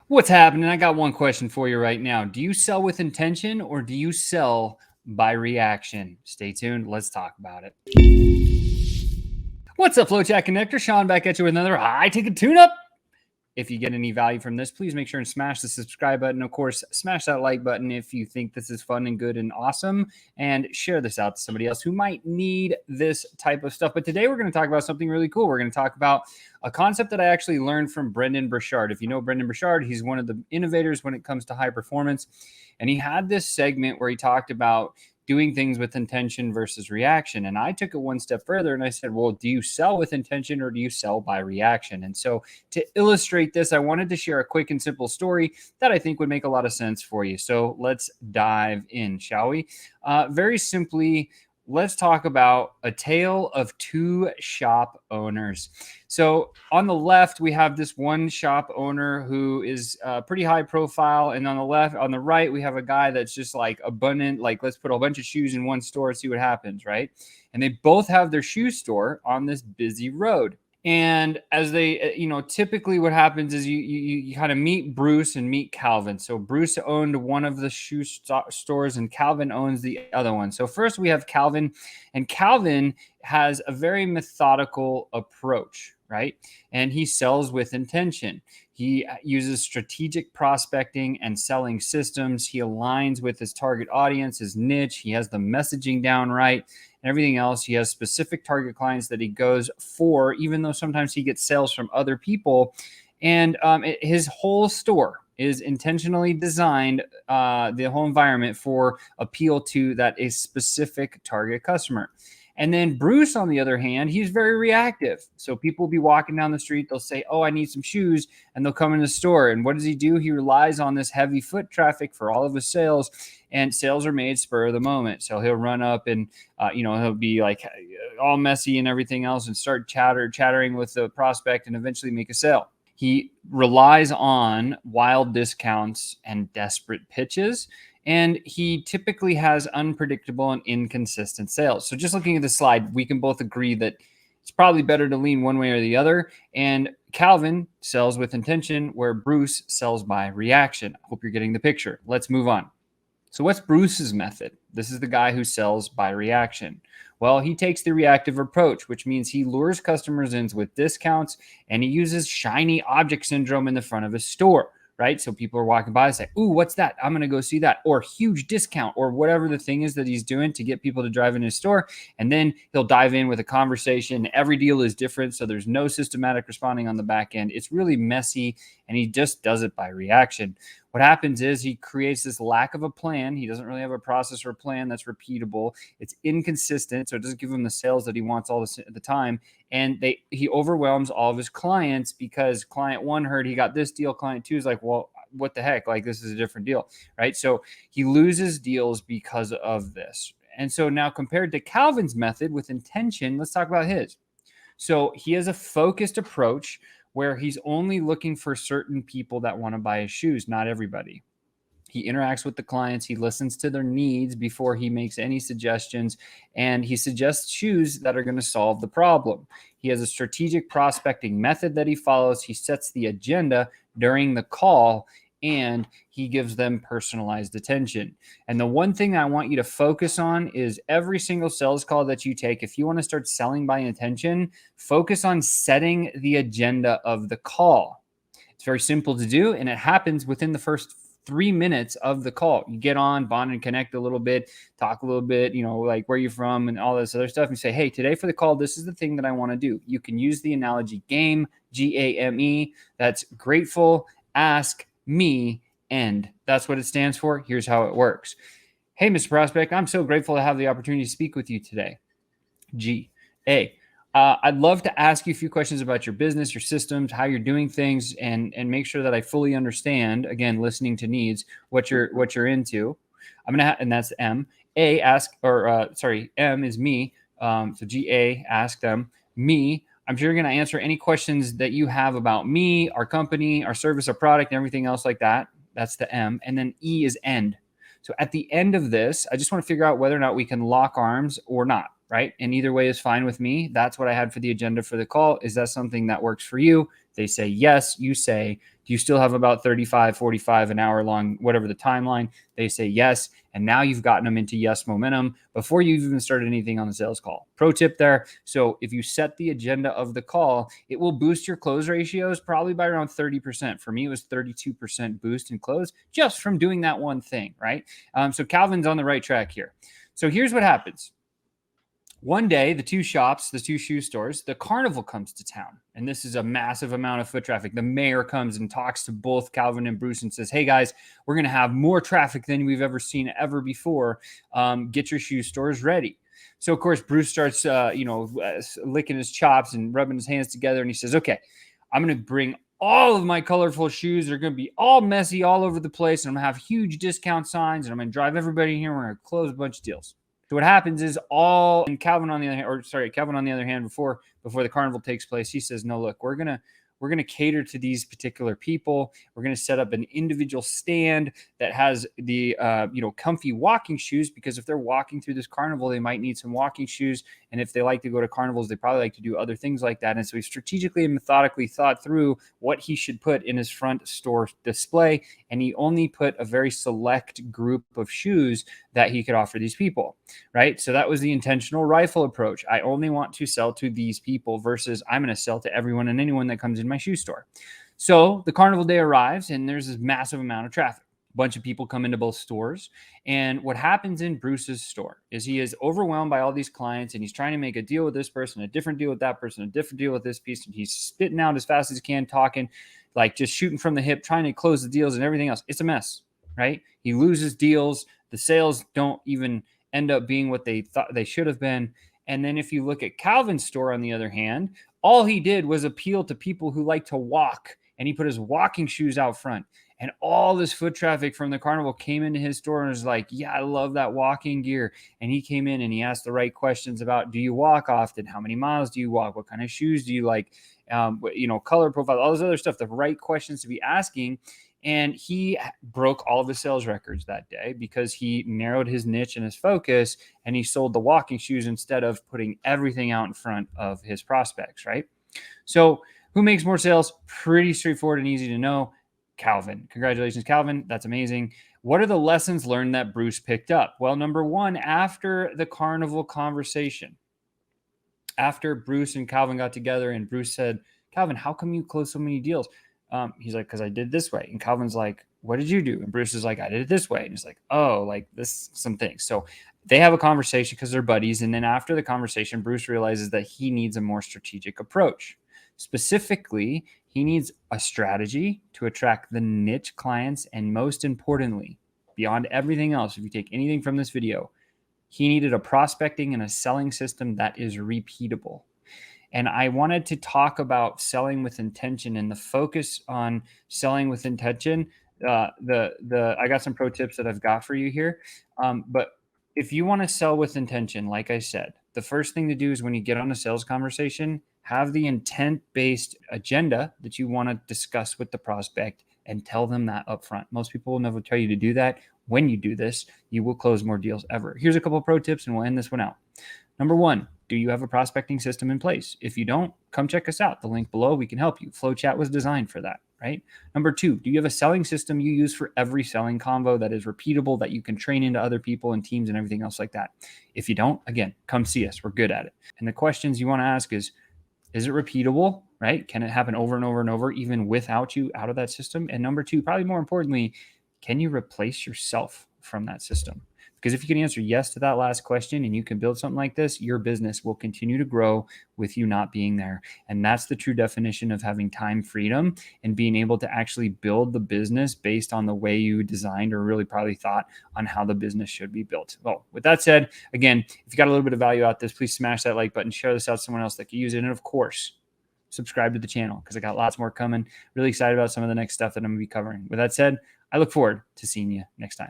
What's happening? I got one question for you right now. Do you sell with intention or do you sell by reaction? Stay tuned. Let's talk about it. What's up, FlowChat Connector? Sean back at you with another high ticket tune up. If you get any value from this, please make sure and smash the subscribe button. Of course, smash that like button if you think this is fun and good and awesome, and share this out to somebody else who might need this type of stuff. But today we're going to talk about something really cool. We're going to talk about a concept that I actually learned from Brendan Burchard. If you know Brendan Burchard, he's one of the innovators when it comes to high performance. And he had this segment where he talked about doing things with intention versus reaction. And I took it one step further and I said, well, do you sell with intention or do you sell by reaction? And so to illustrate this, I wanted to share a quick and simple story that I think would make a lot of sense for you. So let's dive in, shall we? Very simply, let's talk about a tale of two shop owners. So on the left, we have this one shop owner who is pretty high profile. And on the right, we have a guy that's just like abundant, like let's put a bunch of shoes in one store and see what happens, right? And they both have their shoe store on this busy road. And as they, typically what happens is you kind of meet Bruce and meet Calvin. So Bruce owned one of the shoe stores and Calvin owns the other one. So first we have Calvin, and Calvin has a very methodical approach, right? And he sells with intention. He uses strategic prospecting and selling systems. He aligns with his target audience, his niche. He has the messaging down right. And everything else, he has specific target clients that he goes for, even though sometimes he gets sales from other people. And his whole store is intentionally designed, the whole environment, for appeal to that a specific target customer. And then Bruce, on the other hand, he's very reactive. So people will be walking down the street. They'll say, oh, I need some shoes. And they'll come in the store. And what does he do? He relies on this heavy foot traffic for all of his sales. And sales are made spur of the moment. So he'll run up and, he'll be like all messy and everything else and start chattering with the prospect and eventually make a sale. He relies on wild discounts and desperate pitches. And he typically has unpredictable and inconsistent sales. So just looking at the slide, we can both agree that it's probably better to lean one way or the other. And Calvin sells with intention, where Bruce sells by reaction. I hope you're getting the picture. Let's move on. So what's Bruce's method? This is the guy who sells by reaction. Well, he takes the reactive approach, which means he lures customers in with discounts, and he uses shiny object syndrome in the front of his store. Right? So people are walking by and say, ooh, what's that? I'm going to go see that. Or huge discount, or whatever the thing is that he's doing to get people to drive in his store. And then he'll dive in with a conversation. Every deal is different. So there's no systematic responding on the back end. It's really messy. And he just does it by reaction. What happens is he creates this lack of a plan. He doesn't really have a process or a plan that's repeatable. It's inconsistent. So it doesn't give him the sales that he wants all the time. And he overwhelms all of his clients because client one heard he got this deal. Client two is like, well, what the heck? Like, this is a different deal, right? So he loses deals because of this. And so now, compared to Calvin's method with intention, let's talk about his. So he has a focused approach where he's only looking for certain people that want to buy his shoes, not everybody. He interacts with the clients. He listens to their needs before he makes any suggestions, and he suggests shoes that are going to solve the problem. He has a strategic prospecting method that he follows. He sets the agenda during the call, and he gives them personalized attention. And the one thing I want you to focus on is every single sales call that you take, if you want to start selling by intention, focus on setting the agenda of the call. It's very simple to do, and it happens within the first 3 minutes of the call. You get on, bond and connect a little bit, talk a little bit, like where you're from and all this other stuff. And say, hey, today for the call, this is the thing that I want to do. You can use the analogy GAME, GAME. That's grateful, ask, me, end. That's what it stands for. Here's how it works. Hey, Mr. Prospect, I'm so grateful to have the opportunity to speak with you today. G-A. I'd love to ask you a few questions about your business, your systems, how you're doing things, and make sure that I fully understand, again, listening to needs, what you're into. And that's M. A, ask, M is me. So G-A, ask them. Me, I'm sure you're going to answer any questions that you have about me, our company, our service, our product, and everything else like that. That's the M. And then E is end. So at the end of this, I just want to figure out whether or not we can lock arms or not, right? And either way is fine with me. That's what I had for the agenda for the call. Is that something that works for you? They say yes. You say, do you still have about 35, 45, an hour long, whatever the timeline? They say yes. And now you've gotten them into yes momentum before you've even started anything on the sales call. Pro tip there. So if you set the agenda of the call, it will boost your close ratios probably by around 30%. For me, it was 32% boost in close just from doing that one thing, right? So Calvin's on the right track here. So here's what happens. One day, the two shops, the two shoe stores, the carnival comes to town. And this is a massive amount of foot traffic. The mayor comes and talks to both Calvin and Bruce and says, hey, guys, we're going to have more traffic than we've ever seen ever before. Get your shoe stores ready. So, of course, Bruce starts, licking his chops and rubbing his hands together. And he says, okay, I'm going to bring all of my colorful shoes. They're going to be all messy all over the place. And I'm going to have huge discount signs. And I'm going to drive everybody in here. We're going to close a bunch of deals. So what happens is Calvin on the other hand, before the carnival takes place, he says, no, look, we're gonna cater to these particular people. We're gonna set up an individual stand that has the comfy walking shoes, because if they're walking through this carnival, they might need some walking shoes. And if they like to go to carnivals, they probably like to do other things like that. And so he strategically and methodically thought through what he should put in his front store display. And he only put a very select group of shoes that he could offer these people, right? So that was the intentional rifle approach. I only want to sell to these people versus I'm going to sell to everyone and anyone that comes in my shoe store. So the carnival day arrives and there's this massive amount of traffic. A bunch of people come into both stores. And what happens in Bruce's store is he is overwhelmed by all these clients and he's trying to make a deal with this person, a different deal with that person, a different deal with this piece. And he's spitting out as fast as he can, talking, like just shooting from the hip, trying to close the deals and everything else. It's a mess, right? He loses deals. The sales don't even end up being what they thought they should have been. And then if you look at Calvin's store, on the other hand, all he did was appeal to people who like to walk. And he put his walking shoes out front. And all this foot traffic from the carnival came into his store and was like, yeah, I love that walking gear. And he came in and he asked the right questions about, do you walk often? How many miles do you walk? What kind of shoes do you like? Color profile, all this other stuff, the right questions to be asking. And he broke all of his sales records that day because he narrowed his niche and his focus, and he sold the walking shoes instead of putting everything out in front of his prospects, right? So who makes more sales? Pretty straightforward and easy to know. Calvin. Congratulations, Calvin. That's amazing. What are the lessons learned that Bruce picked up? Well, number one, after the carnival conversation, after Bruce and Calvin got together and Bruce said, Calvin, how come you closed so many deals? He's like, because I did this way. And Calvin's like, what did you do? And Bruce is like, I did it this way. And he's like, oh, like this, some things. So they have a conversation because they're buddies. And then after the conversation, Bruce realizes that he needs a more strategic approach. Specifically, he needs a strategy to attract the niche clients. And most importantly, beyond everything else, if you take anything from this video, he needed a prospecting and a selling system that is repeatable. And I wanted to talk about selling with intention and the focus on selling with intention. I got some pro tips that I've got for you here. But if you want to sell with intention, like I said, the first thing to do is when you get on a sales conversation, have the intent-based agenda that you want to discuss with the prospect and tell them that up front. Most people will never tell you to do that. When you do this, you will close more deals ever. Here's a couple of pro tips and we'll end this one out. Number one, do you have a prospecting system in place? If you don't, come check us out. The link below, we can help you. FlowChat was designed for that, right? Number two, do you have a selling system you use for every selling convo that is repeatable, that you can train into other people and teams and everything else like that? If you don't, again, come see us. We're good at it. And the questions you want to ask is it repeatable, right? Can it happen over and over and over, even without you out of that system? And number two, probably more importantly, can you replace yourself from that system? Because if you can answer yes to that last question and you can build something like this, your business will continue to grow with you not being there. And that's the true definition of having time freedom and being able to actually build the business based on the way you designed or really probably thought on how the business should be built. Well, with that said, again, if you got a little bit of value out of this, please smash that like button, share this out to someone else that can use it. And of course, subscribe to the channel because I got lots more coming. Really excited about some of the next stuff that I'm going to be covering. With that said, I look forward to seeing you next time.